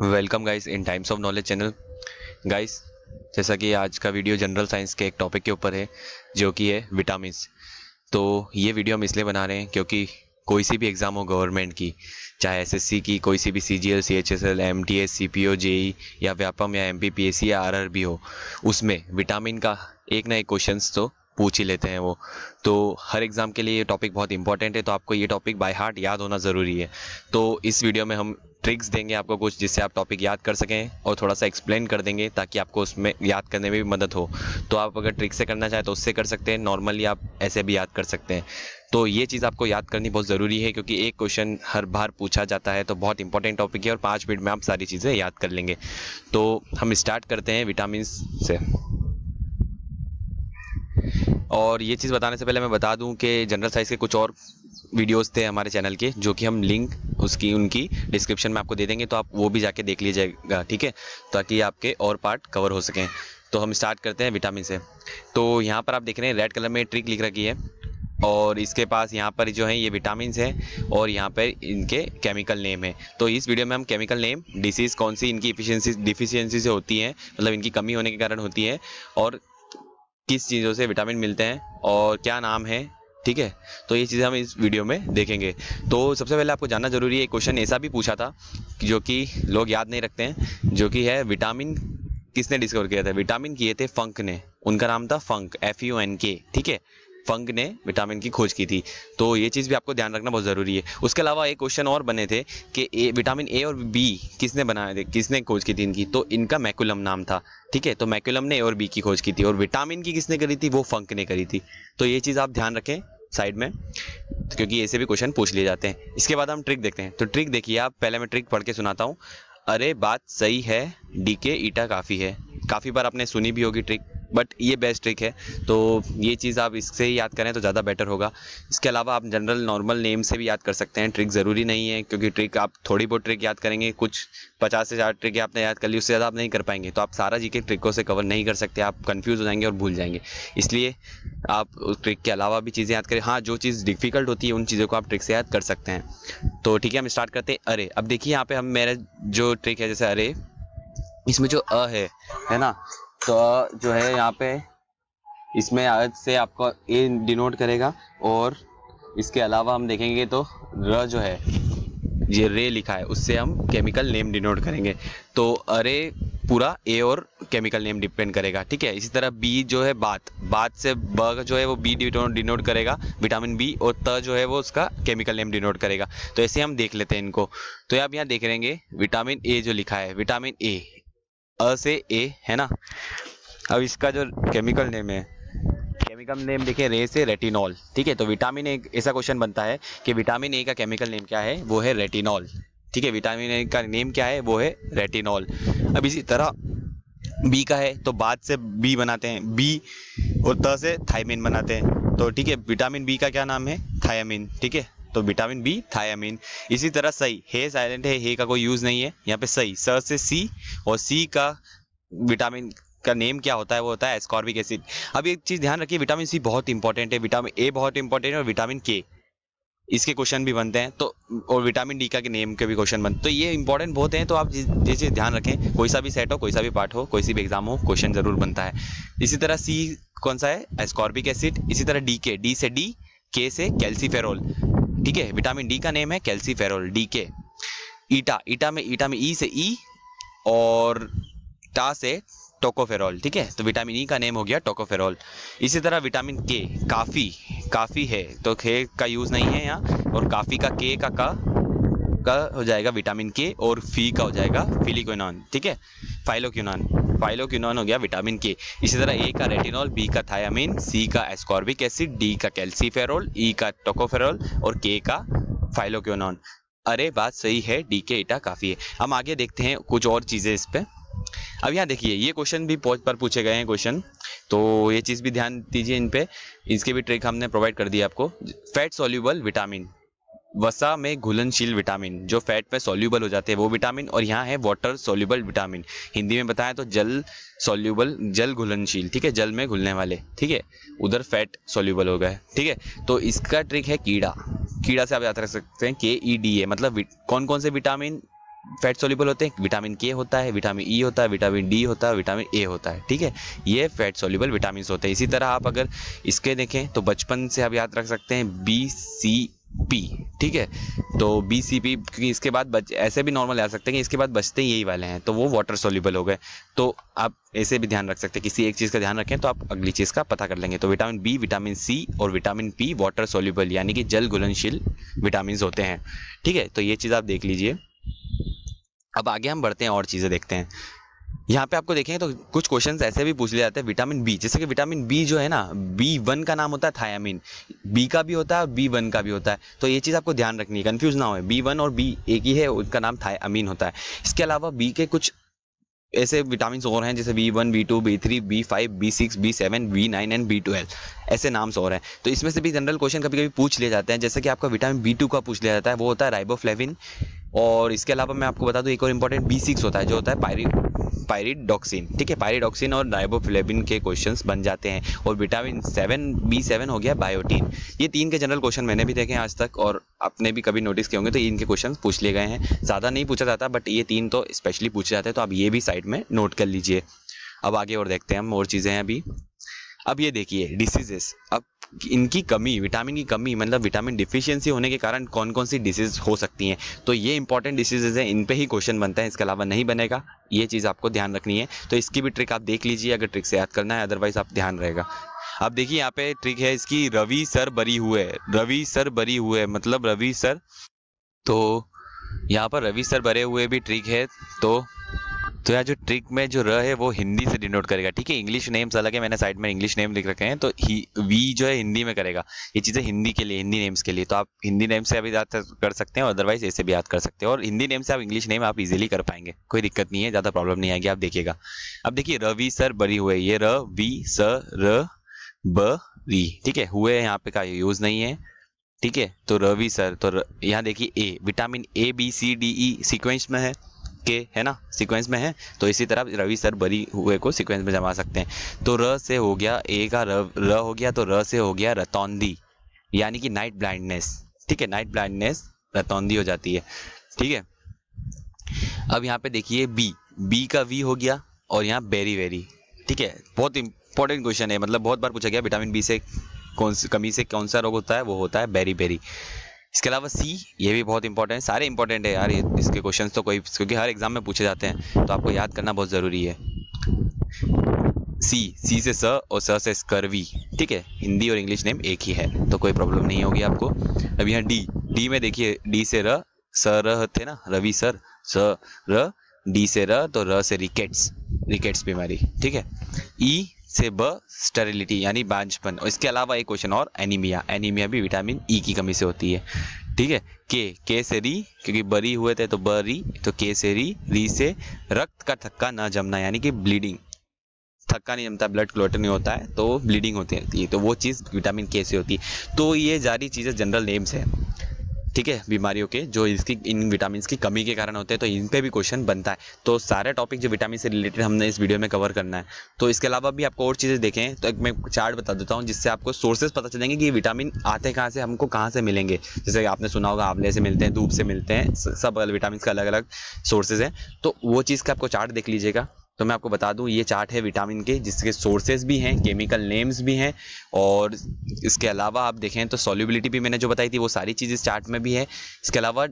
Welcome guys in times of knowledge channel. Guys, जैसा कि आज का वीडियो जनरल साइंस के एक टॉपिक के ऊपर है जो कि है विटामिन्स। तो ये वीडियो हम इसलिए बना रहे हैं क्योंकि कोई सी भी एग्ज़ाम हो गवर्नमेंट की, चाहे एसएससी की, कोई सी भी CGL, CHSL, MTS, CPO, JE या व्यापम या एमपीपीएससी या आरआरबी हो, उसमें विटामिन का एक ना एक क्वेश्चंस तो पूछ ही लेते हैं वो। तो हर एग्ज़ाम के लिए ये टॉपिक बहुत इंपॉर्टेंट है, तो आपको ये टॉपिक बाय हार्ट याद होना ज़रूरी है। तो इस वीडियो में हम ट्रिक्स देंगे आपको कुछ, जिससे आप टॉपिक याद कर सकें, और थोड़ा सा एक्सप्लेन कर देंगे ताकि आपको उसमें याद करने में भी मदद हो। तो आप अगर ट्रिक से करना चाहें तो उससे कर सकते हैं, नॉर्मली आप ऐसे भी याद कर सकते हैं। तो ये चीज़ आपको याद करनी बहुत ज़रूरी है क्योंकि एक क्वेश्चन हर बार पूछा जाता है, तो बहुत इंपॉर्टेंट टॉपिक है और 5 मिनट में आप सारी चीज़ें याद कर लेंगे। तो हम स्टार्ट करते हैं विटामिन से। और ये चीज़ बताने से पहले मैं बता दूं कि जनरल साइंस के कुछ और वीडियोस थे हमारे चैनल के, जो कि हम लिंक उनकी डिस्क्रिप्शन में आपको दे देंगे, तो आप वो भी जाके देख लीजिएगा, ठीक है, ताकि आपके और पार्ट कवर हो सकें। तो हम स्टार्ट करते हैं विटामिन से। तो यहाँ पर आप देख रहे हैं रेड कलर में ट्रिक लिख रखी है, और इसके पास यहाँ पर जो है ये विटामिन है और यहाँ पर इनके केमिकल नेम है। तो इस वीडियो में हम केमिकल नेम, डिसीज़ कौन सी इनकी डिफिशियंसी से होती है, मतलब इनकी कमी होने के कारण होती है, और किस चीज़ों से विटामिन मिलते हैं और क्या नाम है, ठीक है। तो ये चीज़ें हम इस वीडियो में देखेंगे। तो सबसे पहले आपको जानना जरूरी है, एक क्वेश्चन ऐसा भी पूछा था जो कि लोग याद नहीं रखते हैं, जो कि है विटामिन किसने डिस्कवर किया था। विटामिन किए थे फंक ने, उनका नाम था फंक, FUNK, ठीक है। फंक ने विटामिन की खोज की थी। तो ये चीज़ भी आपको ध्यान रखना बहुत ज़रूरी है। उसके अलावा एक क्वेश्चन और बने थे कि विटामिन ए और बी किसने बनाए थे, किसने खोज की थी इनकी। तो इनका मैकुलम नाम था, ठीक है। तो मैकुलम ने ए और बी की खोज की थी, और विटामिन की किसने करी थी, वो फंक ने करी थी। तो ये चीज़ आप ध्यान रखें साइड में, तो क्योंकि ऐसे भी क्वेश्चन पूछ लिए जाते हैं। इसके बाद हम ट्रिक देखते हैं। तो ट्रिक देखिए आप, पहले मैं ट्रिक पढ़ के सुनाता हूँ। अरे बात सही है, डीके ईटा काफ़ी है। काफ़ी बार आपने सुनी भी होगी ट्रिक, बट ये बेस्ट ट्रिक है। तो ये चीज़ आप इससे ही याद करें तो ज़्यादा बेटर होगा। इसके अलावा आप जनरल नॉर्मल नेम से भी याद कर सकते हैं। ट्रिक ज़रूरी नहीं है, क्योंकि ट्रिक आप थोड़ी बहुत ट्रिक याद करेंगे, कुछ 50 से 60 ट्रिक आपने याद कर ली, उससे ज़्यादा आप नहीं कर पाएंगे। तो आप सारा जी के ट्रिकों से कवर नहीं कर सकते, आप कंफ्यूज हो जाएंगे और भूल जाएंगे। इसलिए आप उस ट्रिक के अलावा भी चीज़ें याद करें। हाँ, जो चीज़ डिफ़िकल्ट होती है उन चीज़ों को आप ट्रिक से याद कर सकते हैं। तो ठीक है, हम स्टार्ट करते हैं। अरे, अब देखिए यहाँ पे हम, मेरा जो ट्रिक है, जैसे अरे, इसमें जो है ना, तो जो है यहाँ पे, इसमें आज से आपका ए डिनोट करेगा, और इसके अलावा हम देखेंगे तो र जो है, ये रे लिखा है, उससे हम केमिकल नेम डिनोट करेंगे। तो अरे पूरा ए और केमिकल नेम डिपेंड करेगा, ठीक है। इसी तरह बी जो है, बात से ब जो है वो बी डिनोट करेगा विटामिन बी, और त जो है वो उसका केमिकल नेम डिनोट करेगा। तो ऐसे हम देख लेते हैं इनको। तो आप यहाँ देख रहेंगे विटामिन ए जो लिखा है, विटामिन ए, अ से ए है ना। अब इसका जो केमिकल नेम है, केमिकल नेम देखिए, रे से रेटिनॉल, ठीक है। तो विटामिन ए, ऐसा क्वेश्चन बनता है कि विटामिन ए का केमिकल नेम क्या है, वो है रेटिनॉल, ठीक है। विटामिन ए का नेम क्या है, वो है रेटिनॉल। अब इसी तरह बी का है, तो बाद से बी बनाते हैं, बी, और त से थायमिन बनाते हैं। तो ठीक है, विटामिन बी का क्या नाम है, थायामिन, ठीक है। तो विटामिन बी, थायामिन। इसी तरह सही है, साइलेंट है, हे का कोई यूज नहीं है यहाँ पे। सही, स से सी, और सी का विटामिन का नेम क्या होता है, वो होता है एस्कॉर्बिक एसिड। अब एक चीज ध्यान रखिए, विटामिन सी बहुत इंपॉर्टेंट है, विटामिन ए बहुत इंपॉर्टेंट है, और विटामिन के, इसके क्वेश्चन भी बनते हैं। तो और विटामिन डी का के नेम के भी क्वेश्चन बनते हैं। तो ये इंपॉर्टेंट बहुत हैं। तो आप ये चीज ध्यान रखें, कोई सा भी सेट हो, कोई सा भी पार्ट हो, कोई सी भी एग्जाम हो, क्वेश्चन जरूर बनता है। इसी तरह सी कौन सा है, एस्कॉर्बिक एसिड। इसी तरह डी के, डी से डी, के से कैल्सीफेरोल, ठीक है। विटामिन डी का नेम है कैल्सीफेरोल, डी के। ईटा, ईटा में ई से ई, और टा से टोकोफेरॉल, ठीक है। तो विटामिन ई का नेम हो गया टोकोफेरॉल। इसी तरह विटामिन के, काफी है, तो खे का यूज नहीं है यहाँ, और काफी का के का हो जाएगा विटामिन के, और फी का हो जाएगा फिलिक्विनॉन, ठीक है। फाइलोक्विनॉन हो गया विटामिन के। इसी तरह ए का रेटिनॉल, बी का थायामिन, सी का एस्कॉर्बिक एसिड, डी का कैल्सीफेरॉल, ई का टोकोफेरॉल, और के का फाइलोक्विनॉन। अरे बात सही है, डी के ईटा काफी है। हम आगे देखते हैं कुछ और चीजें इस पे। अब यहाँ देखिए, ये क्वेश्चन भी पर पूछे गए हैं क्वेश्चन, तो ये चीज भी ध्यान दीजिए इन पे। इसके भी ट्रिक हमने प्रोवाइड कर दिया आपको। फैट सॉल्यूबल विटामिन, वसा में घुलनशील विटामिन, जो फैट में सॉल्यूबल हो जाते हैं वो विटामिन, और यहाँ है वाटर सॉल्यूबल विटामिन। हिंदी में बताएं तो जल सॉल्यूबल, जल घुलनशील, ठीक है, जल में घुलने वाले, ठीक है। उधर फैट सॉल्यूबल हो गए, ठीक है। तो इसका ट्रिक है कीड़ा। कीड़ा से आप याद रख सकते हैं KEDA, मतलब कौन कौन से विटामिन फैट सोल्यूबल होते हैं, विटामिन के होता है, विटामिन ई होता है, विटामिन डी होता है, विटामिन ए होता है, ठीक है, ये फैट सोल्यूबल विटामिन होते हैं। इसी तरह आप अगर इसके देखें तो बचपन से आप याद रख सकते हैं BCP, ठीक है, तो BCP, क्योंकि इसके बाद ऐसे भी नॉर्मल याद सकते हैं कि इसके बाद बचते यही वाले हैं, तो वो वाटर सोल्यूबल हो गए। तो आप ऐसे भी ध्यान रख सकते हैं, किसी एक चीज़ का ध्यान रखें तो आप अगली चीज़ का पता कर लेंगे। तो विटामिन बी, विटामिन सी और विटामिन पी वाटर सोल्यूबल यानी कि जल घुलनशील विटामिन होते हैं, ठीक है, तो ये चीज़ आप देख लीजिए। अब आगे हम बढ़ते हैं और चीज़ें देखते हैं। यहाँ पे आपको देखेंगे तो कुछ क्वेश्चंस ऐसे भी पूछ लिए जाते हैं विटामिन बी, जैसे कि विटामिन बी जो है ना, B1 का नाम होता है थायामीन, बी का भी होता है, B1 का भी होता है, तो ये चीज़ आपको ध्यान रखनी है, कंफ्यूज ना हो, B1 और बी एक ही है, उनका नाम थायामीन होता है। इसके अलावा बी के कुछ ऐसे विटामिन और हैं जैसे B1, B2, B3, B5, B6, B7, B9 and B12, ऐसे नाम और हैं। तो इसमें से भी जनरल क्वेश्चन कभी कभी पूछ लिए जाते हैं, जैसे कि आपका विटामिन B2 का पूछ लिया जाता है, वो होता है राइबोफ्लेविन। और इसके अलावा मैं आपको बता दूं एक और इंपॉर्टेंट B6 होता है जो होता है पायरिडॉक्सिन, ठीक है, पायरिडॉक्सिन और राइबोफ्लेविन के क्वेश्चंस बन जाते हैं। और विटामिन B7 हो गया बायोटीन। ये 3 के जनरल क्वेश्चन मैंने भी देखे हैं आज तक, और आपने भी कभी नोटिस किए होंगे, तो इनके क्वेश्चन पूछ लिए गए हैं, ज़्यादा नहीं पूछा जाता, बट ये 3 तो स्पेशली पूछे जाते हैं, तो आप ये भी साइड में नोट कर लीजिए। अब आगे और देखते हैं हम, और चीज़ें हैं अभी। अब ये देखिए डिसीजेस, अब इनकी कमी, विटामिन की कमी मतलब विटामिन डिफिशियंसी होने के कारण कौन कौन सी डिसीज हो सकती हैं, तो ये इंपॉर्टेंट डिसीजेज हैं, इन पे ही क्वेश्चन बनता है, इसके अलावा नहीं बनेगा, ये चीज़ आपको ध्यान रखनी है। तो इसकी भी ट्रिक आप देख लीजिए अगर ट्रिक से याद करना है, अदरवाइज आप ध्यान रहेगा। अब देखिए यहाँ पे ट्रिक है इसकी, रवि सर बरी हुए, रवि सर बरी हुए मतलब रवि सर, तो यहाँ पर रवि सर बरे हुए भी ट्रिक है। तो यहाँ जो ट्रिक में जो र है वो हिंदी से डिनोट करेगा, ठीक है, इंग्लिश नेम्स अलग है, मैंने साइड में इंग्लिश नेम लिख रखे हैं, तो वी जो है हिंदी में करेगा, ये चीज़ें हिंदी के लिए, हिंदी नेम्स के लिए, तो आप हिंदी नेम से अभी याद कर सकते हैं, अदरवाइज ऐसे भी याद कर सकते हैं, और हिंदी नेम से आप इंग्लिश नेम आप इजीली कर पाएंगे, कोई दिक्कत नहीं है, ज़्यादा प्रॉब्लम नहीं आएगी, आप देखिएगा। अब देखिए रवि सर बरी हुए, ये रवि सर बरी, ठीक है, हुए यहाँ पे का यूज नहीं है, ठीक है, तो रवि सर, तो यहाँ देखिए ए, विटामिन ABCDE सीक्वेंस में है, के है ना, सीक्वेंस में है, तो इसी तरह रवि सर बरी हुए को सीक्वेंस में जमा सकते हैं। तो र से हो गया, ए का र हो गया, तो र से हो गया रतौंदी, यानी कि नाइट ब्लाइंडनेस, ठीक है, नाइट ब्लाइंडनेस रतौंदी हो जाती है, ठीक है। अब यहाँ पे देखिए बी का वी हो गया, और यहाँ बेरी वेरी, ठीक है, बहुत इंपॉर्टेंट क्वेश्चन है, मतलब बहुत बार पूछा गया विटामिन बी से कमी से कौन सा रोग होता है, वो होता है बेरी बेरी। इसके अलावा सी, ये भी बहुत इंपॉर्टेंट है, सारे इंपॉर्टेंट है यार इसके क्वेश्चंस, तो कोई, क्योंकि हर एग्जाम में पूछे जाते हैं, तो आपको याद करना बहुत ज़रूरी है। सी से स और स से स्कर्वी, ठीक है, हिंदी और इंग्लिश नेम एक ही है, तो कोई प्रॉब्लम नहीं होगी आपको। अब यहाँ डी में देखिए, डी से र, स र थे ना, रवि सर, स र, डी से र, तो र से रिकेट्स बीमारी, ठीक है। ई से ब, स्टेरिलिटी यानी बांझपन। और इसके अलावा एक क्वेश्चन और, एनीमिया भी विटामिन ई की कमी से होती है, ठीक है। के से री, क्योंकि बरी हुए थे तो बरी, तो के से री से रक्त का थक्का न जमना, यानी कि ब्लीडिंग, थक्का नहीं जमता, ब्लड क्लॉट नहीं होता है, तो ब्लीडिंग होती है, तो वो चीज़ विटामिन के से होती है। तो ये सारी चीज़ें जनरल नेम्स है, ठीक है, बीमारियों के जो इसकी इन विटामिन की कमी के कारण होते हैं, तो इन पे भी क्वेश्चन बनता है। तो सारे टॉपिक जो विटामिन से रिलेटेड हमने इस वीडियो में कवर करना है। तो इसके अलावा भी आपको और चीज़ें देखें, तो एक मैं चार्ट बता देता हूँ जिससे आपको सोर्सेज पता चलेंगे कि विटामिन आते कहाँ से, हमको कहाँ से मिलेंगे। जैसे आपने सुना होगा आंवले से मिलते हैं, धूप से मिलते हैं, सब विटामिन का अलग अलग सोर्सेज हैं, तो वो चीज़ का आपको चार्ट देख लीजिएगा। तो मैं आपको बता दूं ये चार्ट है विटामिन के, जिसके सोर्सेज भी हैं, केमिकल नेम्स भी हैं, और इसके अलावा आप देखें तो सॉल्युबिलिटी भी मैंने जो बताई थी वो सारी चीज़ इस चार्ट में भी है। इसके अलावा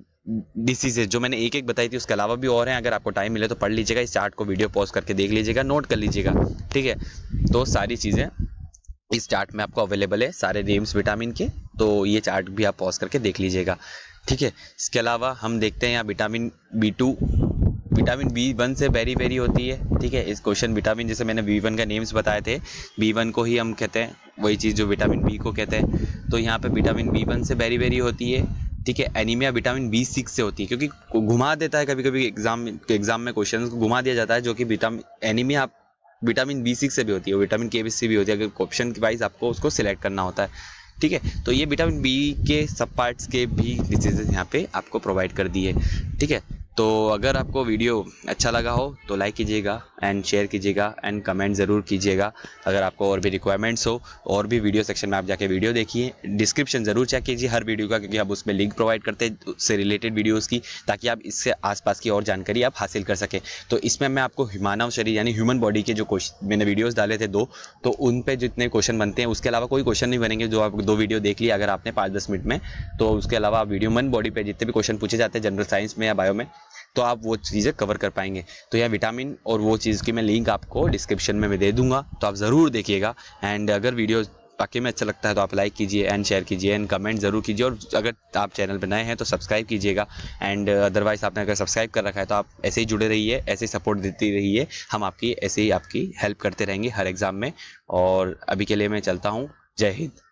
डिसीजेज जो मैंने एक एक बताई थी उसके अलावा भी और हैं, अगर आपको टाइम मिले तो पढ़ लीजिएगा, इस चार्ट को वीडियो पॉज करके देख लीजिएगा, नोट कर लीजिएगा, ठीक है। तो सारी चीज़ें इस चार्ट में आपको अवेलेबल है, सारे नेम्स विटामिन के, तो ये चार्ट भी आप पॉज करके देख लीजिएगा, ठीक है। इसके अलावा हम देखते हैं यहाँ विटामिन B2, विटामिन B1 से बेरी होती है, ठीक है। इस क्वेश्चन विटामिन, जैसे मैंने B1 का नेम्स बताए थे, B1 को ही हम कहते हैं, वही चीज़ जो विटामिन B को कहते हैं, तो यहाँ पे विटामिन B1 से बेरी होती है, ठीक है। एनीमिया विटामिन B6 से होती है, क्योंकि घुमा देता है कभी कभी एग्जाम में क्वेश्चन को घुमा दिया जाता है, जो कि एनीमिया विटामिन B6 से भी होती है, विटामिन K से भी होती है, अगर ऑप्शन के वाइज आपको उसको सिलेक्ट करना होता है, ठीक है। तो ये विटामिन B के सब पार्ट्स के भी डिसीजेज यहाँ पे आपको प्रोवाइड कर दिए, ठीक है। तो अगर आपको वीडियो अच्छा लगा हो तो लाइक कीजिएगा, एंड शेयर कीजिएगा एंड कमेंट ज़रूर कीजिएगा। अगर आपको और भी रिक्वायरमेंट्स हो और भी वीडियो सेक्शन में आप जाके वीडियो देखिए, डिस्क्रिप्शन ज़रूर चेक कीजिए हर वीडियो का, क्योंकि आप उसमें लिंक प्रोवाइड करते हैं उससे रिलेटेड वीडियोज़ की, ताकि आप इससे आसपास की और जानकारी आप हासिल कर सकें। तो इसमें मैं आपको मानव शरीर यानी ह्यूमन बॉडी के जो क्वेश्चन मैंने वीडियोज़ डाले थे 2, तो उन पे जितने क्वेश्चन बनते हैं उसके अलावा कोई क्वेश्चन नहीं बनेंगे। जो आप 2 वीडियो देख लिया अगर आपने 5-10 मिनट में, तो उसके अलावा आप ह्यूमन बॉडी पे जितने भी क्वेश्चन पूछे जाते हैं जनरल साइंस में या बायो में, तो आप वो चीज़ें कवर कर पाएंगे। तो यह विटामिन और वो चीज़ की मैं लिंक आपको डिस्क्रिप्शन में मैं दे दूंगा, तो आप ज़रूर देखिएगा। एंड अगर वीडियो वाकई में अच्छा लगता है तो आप लाइक कीजिए एंड शेयर कीजिए एंड कमेंट ज़रूर कीजिए, और अगर आप चैनल पर नए हैं तो सब्सक्राइब कीजिएगा। एंड अदरवाइज़ आपने अगर सब्सक्राइब कर रखा है तो आप ऐसे ही जुड़े रहिए, ऐसे ही सपोर्ट देती रहिए, हम आपकी ऐसे ही आपकी हेल्प करते रहेंगे हर एग्ज़ाम में। और अभी के लिए मैं चलता हूँ, जय हिंद।